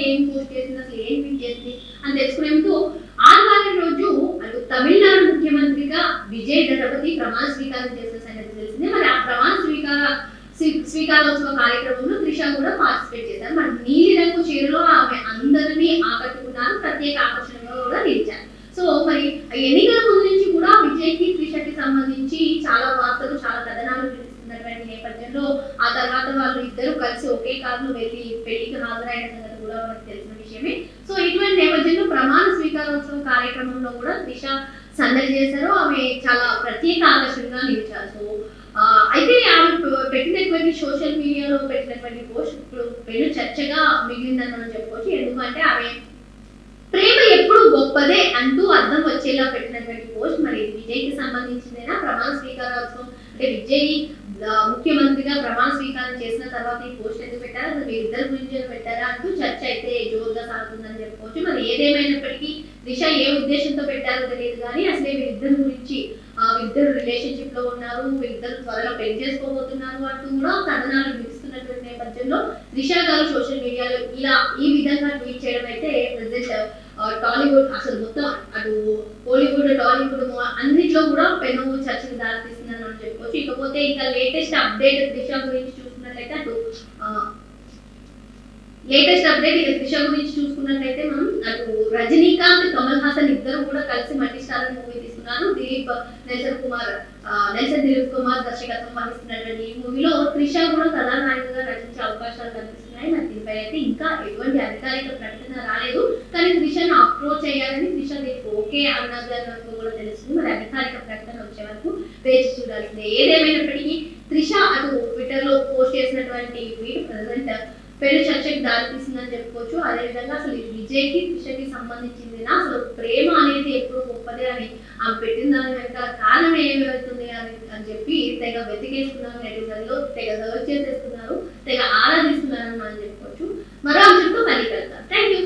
ఏం పోస్ట్ చేసింది, అసలు ఏం ట్వీట్ చేసింది అని తెలుసుకునేందుకు ఆదివారం రోజు అటు తమిళనాడు ముఖ్యమంత్రిగా విజయ్ దళపతి ప్రమాణ స్వీకారం చేసిన సంగతి తెలిసిందే. మరి ఆ ప్రమాణ స్వీకారోత్సవ కార్యక్రమంలో త్రిష కూడా పార్టిసిపేట్ చేశారు. మరి నీలిరంగు చీరలో ఆమె అందరినీ ఆకట్టుకున్నారు, ప్రత్యేక ఆకర్షణగా కూడా నిలిచారు. సో మరి ఎన్నికల ముందు నుంచి కూడా విజయ్ కి త్రిషకి సంబంధించి చాలా వార్తలు, చాలా కథనాలు వినిపిస్తున్నటువంటి నేపథ్యంలో ఆ తర్వాత వాళ్ళు ఇద్దరు కలిసి ఒకే కారులో వెళ్ళి పెళ్లికి హాజరైన సంగతి కూడా మనకు తెలిసిన విషయమే. సో ఇటువంటి నేపథ్యంలో ప్రమాణ స్వీకారోత్సవం కార్యక్రమంలో కూడా త్రిష సందడి చేశారు. ఆమె చాలా ప్రత్యేక ఆకర్షణగా నిలిచారు. సో అయితే ఆమె పెట్టినటువంటి సోషల్ మీడియాలో పెట్టినటువంటి పోస్ట్ ఇప్పుడు పెను చర్చగా మిగిలిందని మనం చెప్పుకోవచ్చు. ఎందుకంటే ఆమె ప్రేమ ఎప్పుడు గొప్పదే అంటూ అర్థం వచ్చేలా పెట్టినటువంటి పోస్ట్. మరి విజయ్కి సంబంధించిందేనా ప్రమాణ స్వీకారోత్సవం అంటే విజయ్ ముఖ్యమంత్రిగా ప్రమాణ స్వీకారం చేసిన తర్వాత ఈ పోస్ట్ ఎందుకు పెట్టారా, అసలు వీరిద్దరి గురించి పెట్టారా అంటూ చర్చ అయితే జోరుగా సాగుతుందని చెప్పుకోవచ్చు. మరి ఏదేమైనప్పటికీ దిశ ఏ ఉద్దేశంతో పెట్టారో తెలియదు కానీ అసలే వీరిద్దరి గురించి వీరిద్దరు రిలేషన్షిప్ లో ఉన్నారు, వీరిద్దరు త్వరలో పెళ్లి చేసుకోబోతున్నారు అంటూ కూడా కథనాలు వినిపిస్తున్నటువంటి నేపథ్యంలో దిశ గారు సోషల్ మీడియాలో ఇలా ఈ విధంగా ట్వీట్ చేయడం అయితే ప్రెసెంట్ టాలీవుడ్ అసలు మొత్తం అటు బాలీవుడ్ టాలీవుడ్ అన్నిట్లో కూడా పెను చర్చకు దారితీస్తుందని మనం చెప్పుకోవచ్చు. ఇకపోతే ఇంకా లేటెస్ట్ అప్డేట్ దిశ గురించి చూసుకున్నట్లయితే మనం అటు రజనీకాంత్, కమల్ హాసన్ ఇద్దరు కూడా కలిసి మల్టీ స్టారర్ మూవీ తీస్తున్నారు. నెల్సన్ దిలీప్ కుమార్ దర్శకత్వం వహిస్తున్నటువంటి ఈ మూవీలో త్రిష కూడా కథానాయికగా నటించే అవకాశాలు కనిపిస్తున్నాయి. మరి దీనిపై అయితే ఇంకా ఎటువంటి అధికారిక ప్రకటన రాలేదు, కానీ త్రిషను అప్రోచ్ అయ్యారని త్రిష దీనికి ఓకే అన్నట్టు కూడా తెలుస్తుంది. మరి అధికారిక ప్రకటన వచ్చే వరకు వేచి చూడాల్సిందే. ఏదేమైనప్పటికీ త్రిష అటు ట్విట్టర్ లో పోస్ట్ చేసినటువంటి ట్వీట్ ప్రెసెంట్ పెళ్లి చర్చకి దారితీస్తుందని చెప్పుకోవచ్చు. అదేవిధంగా అసలు విజయ్కి త్రిషకి సంబంధించిందినా, అసలు ప్రేమ అనేది ఎప్పుడు గొప్పదే అని ఆమె పెట్టిన దాని వెనక కారణం ఏమవుతుంది అని చెప్పి తెగ వెతికేస్తున్నారు నెటిజన్లు, తెగ సర్చ్ చేసేస్తున్నారు, తెగ ఆరాధిస్తున్నారని మనం చెప్పుకోవచ్చు. మరో అంశంతో మళ్ళీ కలుద్దాం. Thank you.